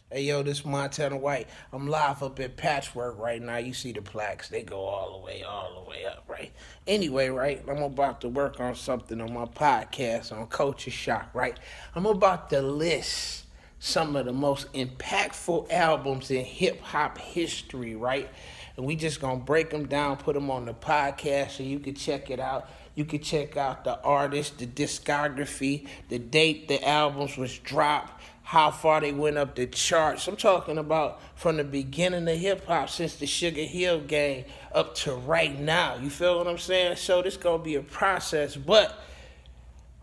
Hey yo, this Montana White. I'm live up at Patchwork right now. You see the plaques, they go all the way up, right? Anyway, right, I'm about to work on something on my podcast on Culture Shock, right? I'm about to list some of the most impactful albums in hip hop history, right? And we just gonna break them down, put them on the podcast so you can check it out. You can check out the artist, the discography, the date the albums was dropped, how far they went up the charts. I'm talking about from the beginning of hip hop, since the Sugar Hill Gang up to right now. You feel what I'm saying? So this gonna be a process, but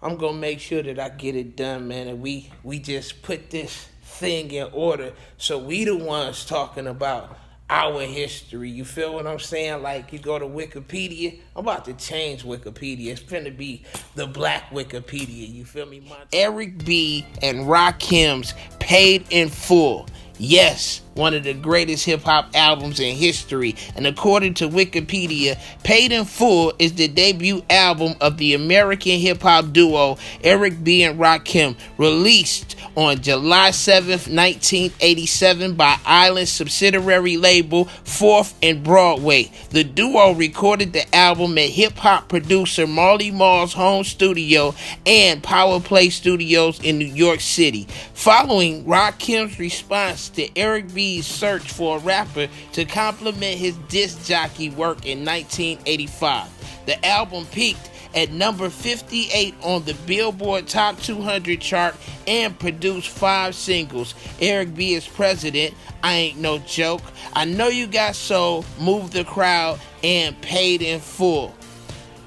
I'm gonna make sure that I get it done, man. And we just put this thing in order, so we the ones talking about our history. You feel what I'm saying? Like you go to Wikipedia. I'm about to change Wikipedia. It's finna be the Black Wikipedia. You feel me? Eric B. and Rakim's Paid in Full. Yes, one of the greatest hip hop albums in history. And according to Wikipedia, Paid in Full is the debut album of the American hip hop duo Eric B. and Rakim, released on July 7th, 1987 by Island's subsidiary label 4th and Broadway. The duo recorded the album at hip hop producer Marley Marl's home studio and Power Play Studios in New York City. Following Rakim's response to Eric B's search for a rapper to complement his disc jockey work in 1985, the album peaked at number 58 on the Billboard Top 200 chart and produced 5 singles. Eric B. is President, I Ain't No Joke, I Know You Got Soul, Move the Crowd, and Paid in Full.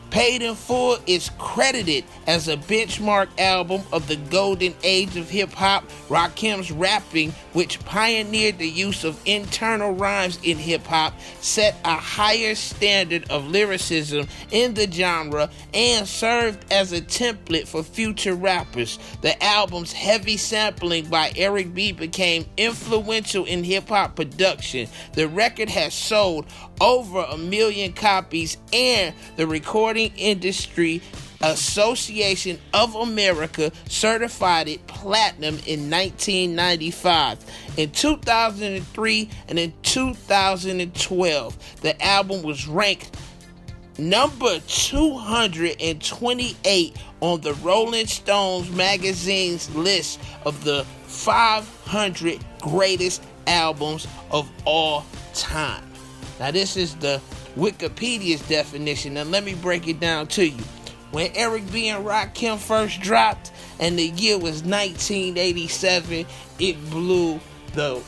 Paid in Full is credited as a benchmark album of the golden age of hip-hop. Rakim's rapping, which pioneered the use of internal rhymes in hip-hop, set a higher standard of lyricism in the genre and served as a template for future rappers. The album's heavy sampling by Eric B. became influential in hip-hop production. The record has sold over 1 million copies, and the Recording Industry Association of America certified it platinum in 1995. In 2003 and in 2012, the album was ranked number 228 on the Rolling Stones magazine's list of the 500 greatest albums of all time. Now, this is the Wikipedia's definition, and let me break it down to you. When Eric B. and Rakim first dropped, and the year was 1987, it blew the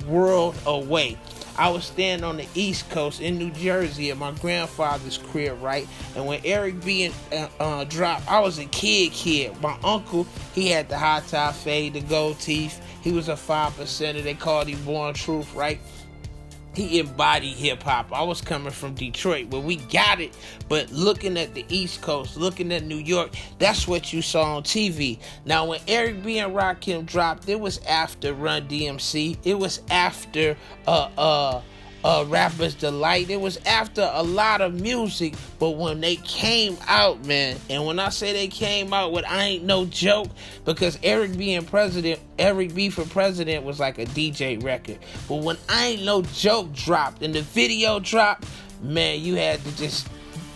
world away. I was staying on the East Coast in New Jersey at my grandfather's crib, right? And when Eric B. dropped, I was a kid. My uncle, he had the high top fade, the gold teeth. He was a 5%er. They called him Born Truth, right? He embodied hip-hop. I was coming from Detroit, where we got it, but looking at the East Coast, looking at New York, that's what you saw on TV. Now, when Eric B. and Rakim dropped, it was after Run DMC. It was after Rapper's Delight. It was after a lot of music, but when they came out, man, and when I say they came out with I Ain't No Joke, because Eric B. for President was like a DJ record, but when I Ain't No Joke dropped and the video dropped, man, you had to just,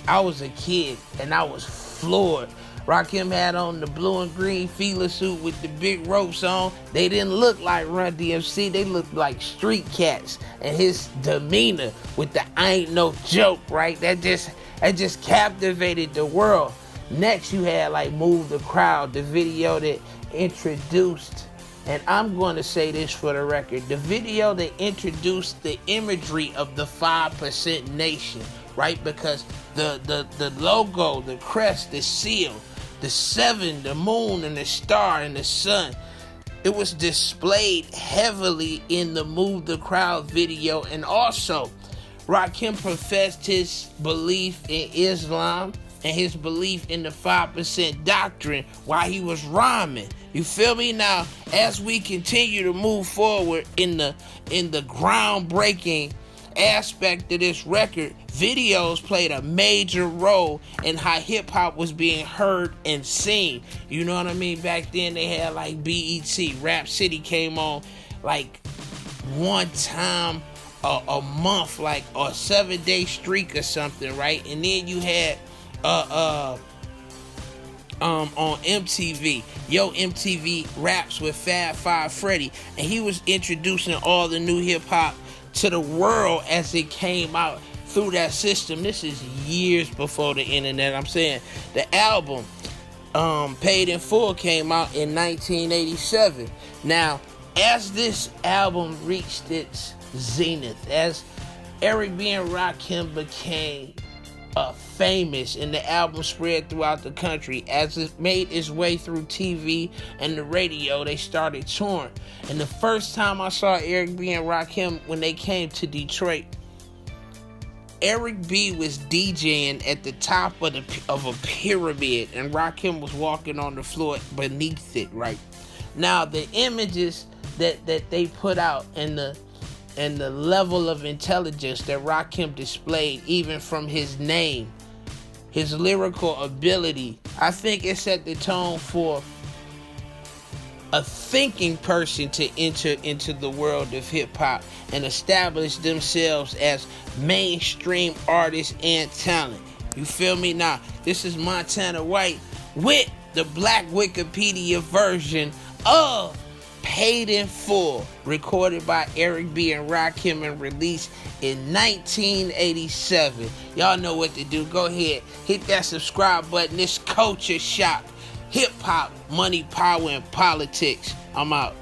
I was a kid and I was floored. Rakim had on the blue and green Fila suit with the big ropes on. They didn't look like Run DMC. They looked like street cats. And his demeanor with the I Ain't No Joke, right? That just captivated the world. Next, you had like Move the Crowd, the video that introduced, and I'm going to say this for the record, the video that introduced the imagery of the 5% Nation, right? Because the logo, the crest, the seal, the 7, the moon, and the star, and the sun, it was displayed heavily in the Move the Crowd video. And also, Rakim professed his belief in Islam and his belief in the 5% doctrine while he was rhyming. You feel me? Now, as we continue to move forward in the groundbreaking aspect of this record, videos played a major role in how hip-hop was being heard and seen. You know what I mean? Back then they had like BET, Rap City came on like one time a month, like a 7-day streak or something, right? And then you had on MTV, MTV Raps with Fab Five Freddy, and he was introducing all the new hip hop to the world as it came out through that system. This is years before the internet. I'm saying the album Paid in Full came out in 1987. Now, as this album reached its zenith, as Eric B. and Rakim became famous and the album spread throughout the country, as it made its way through TV and the radio, they started touring. And the first time I saw Eric B. and Rakim, when they came to Detroit, Eric B was DJing at the top of a pyramid, and Rakim was walking on the floor beneath it, right? Now, the images that they put out and the level of intelligence that Rakim displayed, even from his name, his lyrical ability, I think it set the tone for a thinking person to enter into the world of hip-hop and establish themselves as mainstream artists and talent. You feel me? Now, this is Montana White with the Black Wikipedia version of Paid in Full, recorded by Eric B. and Rakim and released in 1987. Y'all know what to do. Go ahead, hit that subscribe button. This Culture Shock, hip hop, money, power, and politics. I'm out.